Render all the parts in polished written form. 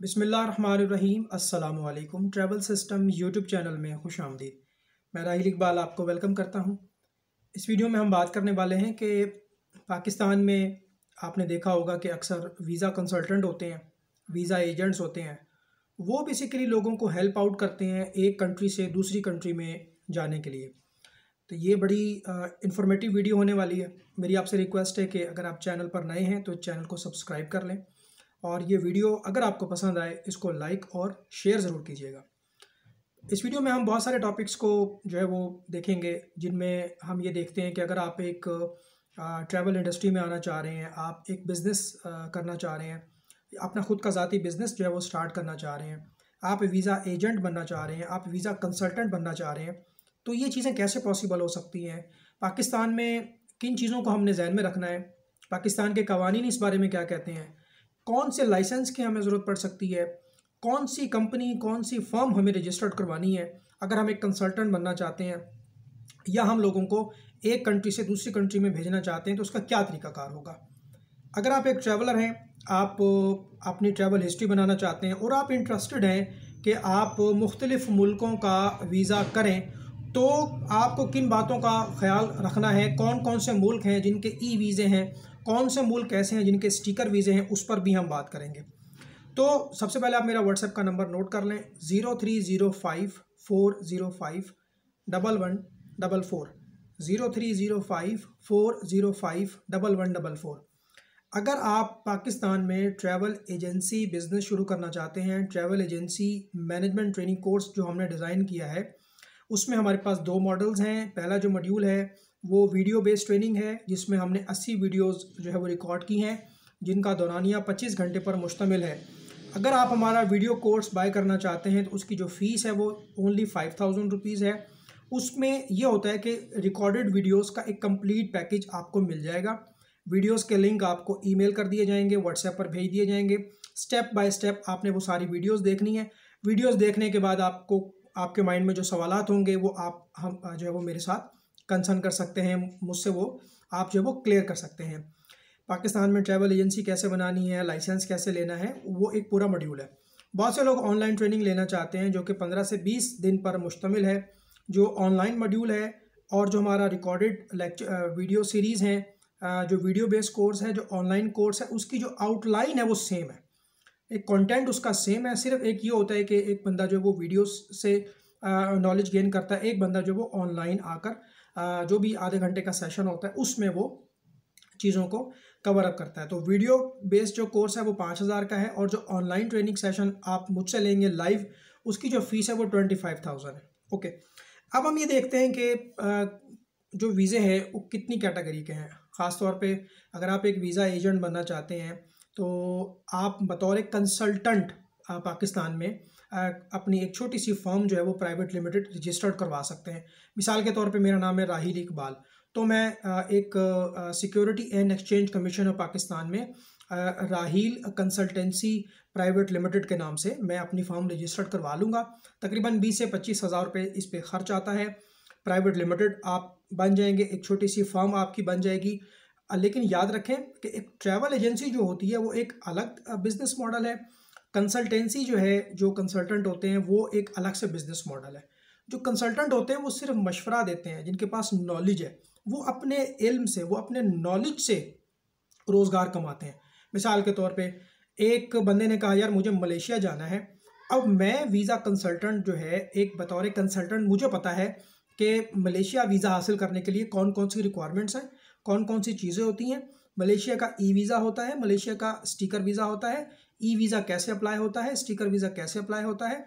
बिस्मिल्लाहिर्रहमानिर्रहीम। अस्सलाम वालेकुम। ट्रैवल सिस्टम यूट्यूब चैनल में खुश आमदीद। मैं राहिल इकबाल आपको वेलकम करता हूं। इस वीडियो में हम बात करने वाले हैं कि पाकिस्तान में आपने देखा होगा कि अक्सर वीज़ा कंसल्टेंट होते हैं, वीज़ा एजेंट्स होते हैं। वो बेसिकली लोगों को हेल्प आउट करते हैं एक कंट्री से दूसरी कंट्री में जाने के लिए। तो ये बड़ी इंफॉर्मेटिव वीडियो होने वाली है। मेरी आपसे रिक्वेस्ट है कि अगर आप चैनल पर नए हैं तो चैनल को सब्सक्राइब कर लें और ये वीडियो अगर आपको पसंद आए इसको लाइक और शेयर ज़रूर कीजिएगा। इस वीडियो में हम बहुत सारे टॉपिक्स को जो है वो देखेंगे, जिनमें हम ये देखते हैं कि अगर आप एक ट्रैवल इंडस्ट्री में आना चाह रहे हैं, आप एक बिज़नेस करना चाह रहे हैं, अपना खुद का ज़ाती बिज़नेस जो है वो स्टार्ट करना चाह रहे हैं, आप वीज़ा एजेंट बनना चाह रहे हैं, आप वीज़ा कंसल्टेंट बनना चाह रहे हैं, तो ये चीज़ें कैसे पॉसिबल हो सकती हैं। पाकिस्तान में किन चीज़ों को हमने जहन में रखना है, पाकिस्तान के कवानीन इस बारे में क्या कहते हैं, कौन से लाइसेंस की हमें ज़रूरत पड़ सकती है, कौन सी कंपनी कौन सी फर्म हमें रजिस्टर्ड करवानी है अगर हम एक कंसल्टेंट बनना चाहते हैं, या हम लोगों को एक कंट्री से दूसरी कंट्री में भेजना चाहते हैं तो उसका क्या तरीकाकार होगा। अगर आप एक ट्रैवलर हैं, आप अपनी ट्रैवल हिस्ट्री बनाना चाहते हैं और आप इंटरेस्टेड हैं कि आप मुख्तलिफ़ मुल्कों का वीज़ा करें, तो आपको किन बातों का ख्याल रखना है, कौन कौन से मुल्क हैं जिनके ई वीज़े हैं, कौन से मुल्क ऐसे हैं जिनके स्टिकर वीज़े हैं, उस पर भी हम बात करेंगे। तो सबसे पहले आप मेरा व्हाट्सएप का नंबर नोट कर लें, 0305405144 0305405144। अगर आप पाकिस्तान में ट्रैवल एजेंसी बिज़नेस शुरू करना चाहते हैं, travel agency management training course जो हमने डिज़ाइन किया है, उसमें हमारे पास 2 मॉडल्स हैं। पहला जो मॉड्यूल है वो वीडियो बेस्ड ट्रेनिंग है, जिसमें हमने 80 वीडियोस जो है वो रिकॉर्ड की हैं, जिनका दौरानिया 25 घंटे पर मुश्तमिल है। अगर आप हमारा वीडियो कोर्स बाय करना चाहते हैं तो उसकी जो फ़ीस है वो ओनली 5000 रुपीज़ है। उसमें यह होता है कि रिकॉर्डेड वीडियोस का एक कंप्लीट पैकेज आपको मिल जाएगा। वीडियोस के लिंक आपको ईमेल कर दिए जाएंगे, व्हाट्सएप पर भेज दिए जाएंगे। स्टेप बाय स्टेप आपने वो सारी वीडियोस देखनी है। वीडियोस देखने के बाद आपको आपके माइंड में जो सवालात होंगे वो हम जो है वो मेरे साथ कंसर्न कर सकते हैं, मुझसे वो आप जो है वो क्लियर कर सकते हैं। पाकिस्तान में ट्रैवल एजेंसी कैसे बनानी है, लाइसेंस कैसे लेना है, वो एक पूरा मॉड्यूल है। बहुत से लोग ऑनलाइन ट्रेनिंग लेना चाहते हैं जो कि 15 से 20 दिन पर मुश्तमिल है। जो ऑनलाइन मॉड्यूल है और जो हमारा रिकॉर्डेड लेक्चर वीडियो सीरीज़ हैं, जो वीडियो बेस्ड कोर्स है, जो ऑनलाइन कोर्स है, उसकी जो आउटलाइन है वो सेम है, एक कंटेंट उसका सेम है। सिर्फ एक ये होता है कि एक बंदा जो वो वीडियो से नॉलेज गेन करता है, एक बंदा जो वो ऑनलाइन आकर जो भी आधे घंटे का सेशन होता है उसमें वो चीज़ों को कवर अप करता है। तो वीडियो बेस्ड जो कोर्स है वो 5000 का है, और जो ऑनलाइन ट्रेनिंग सेशन आप मुझसे लेंगे लाइव, उसकी जो फीस है वो 25,000 है। ओके, अब हम ये देखते हैं कि जो वीज़े हैं वो कितनी कैटेगरी के हैं। ख़ास तौर पे अगर आप एक वीज़ा एजेंट बनना चाहते हैं तो आप बतौर एक कंसल्टेंट पाकिस्तान में अपनी एक छोटी सी फर्म जो है वो प्राइवेट लिमिटेड रजिस्टर्ड करवा सकते हैं। मिसाल के तौर पे मेरा नाम है राहिल इकबाल, तो मैं एक security and exchange commission of Pakistan में राहिल कंसल्टेंसी प्राइवेट लिमिटेड के नाम से मैं अपनी फर्म रजिस्टर्ड करवा लूँगा। तकरीबन 20 से 25,000 रुपये इस पर खर्च आता है। प्राइवेट लिमिटेड आप बन जाएंगे, एक छोटी सी फर्म आपकी बन जाएगी। लेकिन याद रखें कि एक ट्रैवल एजेंसी जो होती है वो एक अलग बिजनेस मॉडल है। कंसल्टेंसी जो है, जो कंसल्टेंट होते हैं वो एक अलग से बिजनेस मॉडल है। जो कंसल्टेंट होते हैं वो सिर्फ मशवरा देते हैं, जिनके पास नॉलेज है वो अपने इल्म से, वो अपने नॉलेज से रोज़गार कमाते हैं। मिसाल के तौर पे एक बंदे ने कहा यार मुझे मलेशिया जाना है। अब मैं वीज़ा कंसल्टेंट जो है, एक बतौर कंसल्टेंट मुझे पता है कि मलेशिया वीज़ा हासिल करने के लिए कौन कौन सी रिक्वायरमेंट्स हैं, कौन कौन सी चीज़ें होती हैं। मलेशिया का ई वीज़ा होता है, मलेशिया का स्टिकर वीज़ा होता है। ई वीज़ा कैसे अप्लाई होता है, स्टिकर वीज़ा कैसे अप्लाई होता है।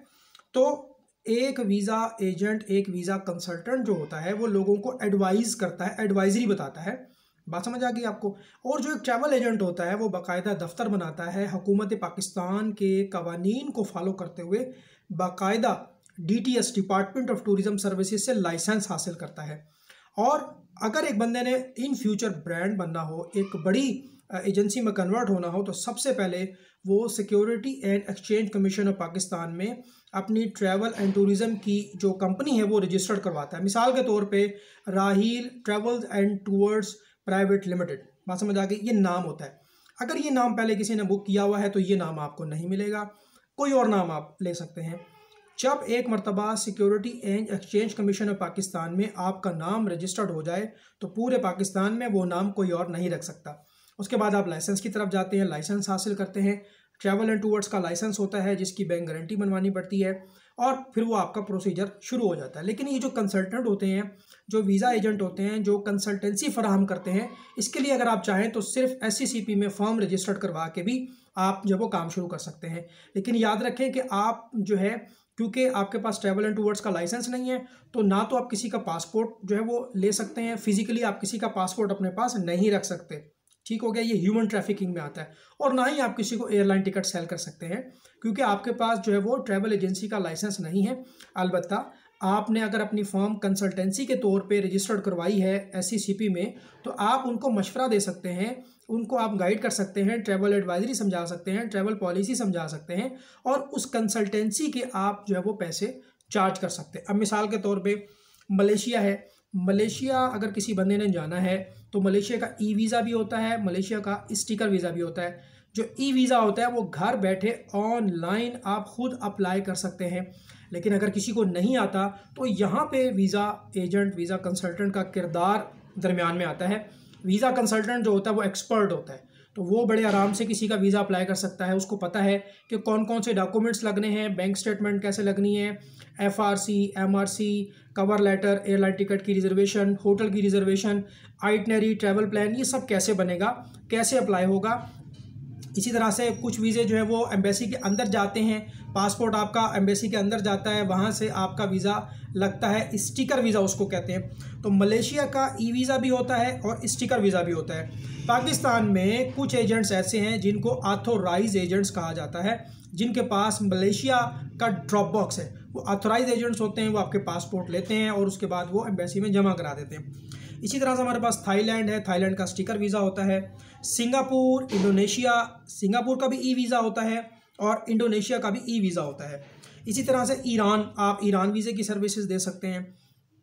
तो एक वीज़ा एजेंट, एक वीज़ा कंसल्टेंट जो होता है वो लोगों को एडवाइज़ करता है, एडवाइजरी बताता है। बात समझ आ गई आपको। और जो एक ट्रैवल एजेंट होता है वो बाकायदा दफ्तर बनाता है, हुकूमत पाकिस्तान के कवानीन को फॉलो करते हुए बाकायदा DTS department of tourism services से लाइसेंस हासिल करता है। और अगर एक बंदे ने इन फ्यूचर ब्रांड बनना हो, एक बड़ी एजेंसी में कन्वर्ट होना हो, तो सबसे पहले वो security and exchange commission of Pakistan में अपनी ट्रैवल एंड टूरिज़म की जो कंपनी है वो रजिस्टर्ड करवाता है। मिसाल के तौर पे Raheel travels and tours private limited, बात समझ आ गई, ये नाम होता है। अगर ये नाम पहले किसी ने बुक किया हुआ है तो ये नाम आपको नहीं मिलेगा। कोई और नाम आप ले सकते हैं। जब एक मरतबा security and exchange commission of Pakistan में आपका नाम रजिस्टर्ड हो जाए तो पूरे पाकिस्तान में वो नाम कोई और नहीं रख सकता। उसके बाद आप लाइसेंस की तरफ जाते हैं, लाइसेंस हासिल करते हैं। ट्रैवल एंड टूर्स का लाइसेंस होता है जिसकी बैंक गारंटी बनवानी पड़ती है और फिर वो आपका प्रोसीजर शुरू हो जाता है। लेकिन ये जो कंसल्टेंट होते हैं, जो वीज़ा एजेंट होते हैं, जो कंसल्टेंसी फराहम करते हैं, इसके लिए अगर आप चाहें तो सिर्फ SCCP में फॉर्म रजिस्टर्ड करवा के भी आप जो वो काम शुरू कर सकते हैं। लेकिन याद रखें कि आप जो है, क्योंकि आपके पास ट्रैवल एंड टूर्स का लाइसेंस नहीं है, तो ना तो आप किसी का पासपोर्ट जो है वो ले सकते हैं, फिजिकली आप किसी का पासपोर्ट अपने पास नहीं रख सकते। ठीक हो गया, ये ह्यूमन ट्रैफिकिंग में आता है। और ना ही आप किसी को एयरलाइन टिकट सेल कर सकते हैं क्योंकि आपके पास जो है वो ट्रैवल एजेंसी का लाइसेंस नहीं है। अलबत्ता आपने अगर अपनी फर्म कंसल्टेंसी के तौर पे रजिस्टर्ड करवाई है SCCP में, तो आप उनको मशवरा दे सकते हैं, उनको आप गाइड कर सकते हैं, ट्रैवल एडवाइजरी समझा सकते हैं, ट्रैवल पॉलिसी समझा सकते हैं और उस कंसल्टेंसी के आप जो है वो पैसे चार्ज कर सकते हैं। अब मिसाल के तौर पे मलेशिया है, मलेशिया अगर किसी बंदे ने जाना है तो मलेशिया का वीज़ा भी होता है, मलेशिया का स्टिकर वीज़ा भी होता है। जो वीज़ा होता है वो घर बैठे ऑनलाइन आप खुद अप्लाई कर सकते हैं। लेकिन अगर किसी को नहीं आता तो यहाँ पे वीज़ा एजेंट, वीज़ा कंसल्टेंट का किरदार दरमियान में आता है। वीज़ा कंसल्टेंट जो होता है वो एक्सपर्ट होता है, तो वो बड़े आराम से किसी का वीज़ा अप्लाई कर सकता है। उसको पता है कि कौन कौन से डॉक्यूमेंट्स लगने हैं, बैंक स्टेटमेंट कैसे लगनी है, FRC, MRC, cover letter, airline ticket की रिजर्वेशन, होटल की रिजर्वेशन, आइटनरी, ट्रैवल प्लान, ये सब कैसे बनेगा, कैसे अप्लाई होगा। इसी तरह से कुछ वीज़े जो है वो एम्बेसी के अंदर जाते हैं, पासपोर्ट आपका एम्बेसी के अंदर जाता है, वहाँ से आपका वीज़ा लगता है, स्टिकर वीज़ा उसको कहते हैं। तो मलेशिया का वीज़ा भी होता है और स्टिकर वीज़ा भी होता है। पाकिस्तान में कुछ एजेंट्स ऐसे हैं जिनको ऑथोराइज एजेंट्स कहा जाता है, जिनके पास मलेशिया का ड्रॉप बॉक्स है। वो ऑथोराइज एजेंट्स होते हैं, वो आपके पासपोर्ट लेते हैं और उसके बाद वो एम्बेसी में जमा करा देते हैं। इसी तरह से हमारे पास थाईलैंड है, थाईलैंड का स्टिकर वीज़ा होता है। सिंगापुर, इंडोनेशिया, सिंगापुर का भी वीज़ा होता है और इंडोनेशिया का भी वीज़ा होता है। इसी तरह से ईरान, आप ईरान वीज़े की सर्विसेज दे सकते हैं।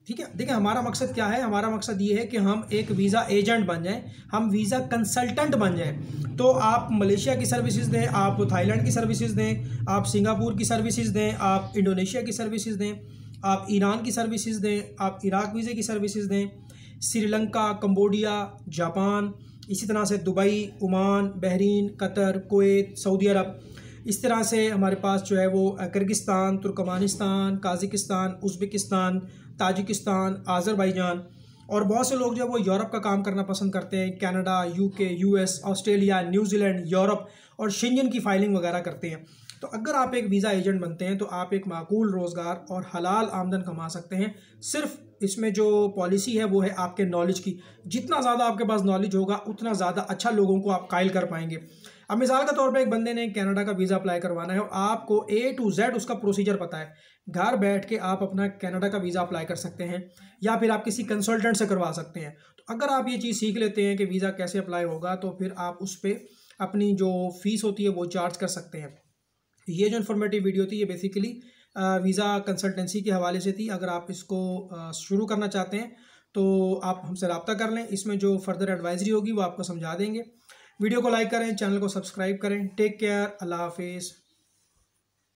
ठीक है, देखिए हमारा मकसद क्या है, हमारा मकसद ये है कि हम एक वीज़ा एजेंट बन जाएं, हम वीज़ा कंसल्टेंट बन जाएं। तो आप मलेशिया की सर्विसेज दें, आप थाईलैंड की सर्विसेज दें, आप सिंगापुर की सर्विसेज दें, आप इंडोनेशिया की सर्विसेज दें, आप ईरान की सर्विसेज दें, आप इराक वीज़े की सर्विसेज दें, श्रीलंका, कंबोडिया, जापान, इसी तरह से Dubai, Oman, Bahrain, Qatar, Kuwait, Saudi Arab. इस तरह से हमारे पास जो है वो Kyrgyzstan, Turkmenistan, Kazakhstan, Uzbekistan, Tajikistan, Azerbaijan और बहुत से लोग जो है वो यूरोप का काम करना पसंद करते हैं। Canada, UK, US, Australia, New Zealand, Europe और शेंजन की फाइलिंग वगैरह करते हैं। तो अगर आप एक वीज़ा एजेंट बनते हैं तो आप एक माकूल रोज़गार और हलाल आमदन कमा सकते हैं। सिर्फ इसमें जो पॉलिसी है वो है आपके नॉलेज की। जितना ज़्यादा आपके पास नॉलेज होगा उतना ज़्यादा अच्छा लोगों को आप कायल कर पाएंगे। अब मिसाल के तौर पे एक बंदे ने कनाडा का वीज़ा अप्लाई करवाना है और आपको A to Z उसका प्रोसीजर पता है, घर बैठ के आप अपना कनाडा का वीज़ा अप्लाई कर सकते हैं या फिर आप किसी कंसल्टेंट से करवा सकते हैं। तो अगर आप ये चीज़ सीख लेते हैं कि वीज़ा कैसे अप्लाई होगा तो फिर आप उस पर अपनी जो फ़ीस होती है वो चार्ज कर सकते हैं। ये जो इन्फॉर्मेटिव वीडियो थी ये बेसिकली वीज़ा कंसल्टेंसी के हवाले से थी। अगर आप इसको शुरू करना चाहते हैं तो आप हमसे रब्ता कर लें, इसमें जो फर्दर एडवाइजरी होगी वो आपको समझा देंगे। वीडियो को लाइक करें, चैनल को सब्सक्राइब करें। टेक केयर, अल्लाह हाफिज़।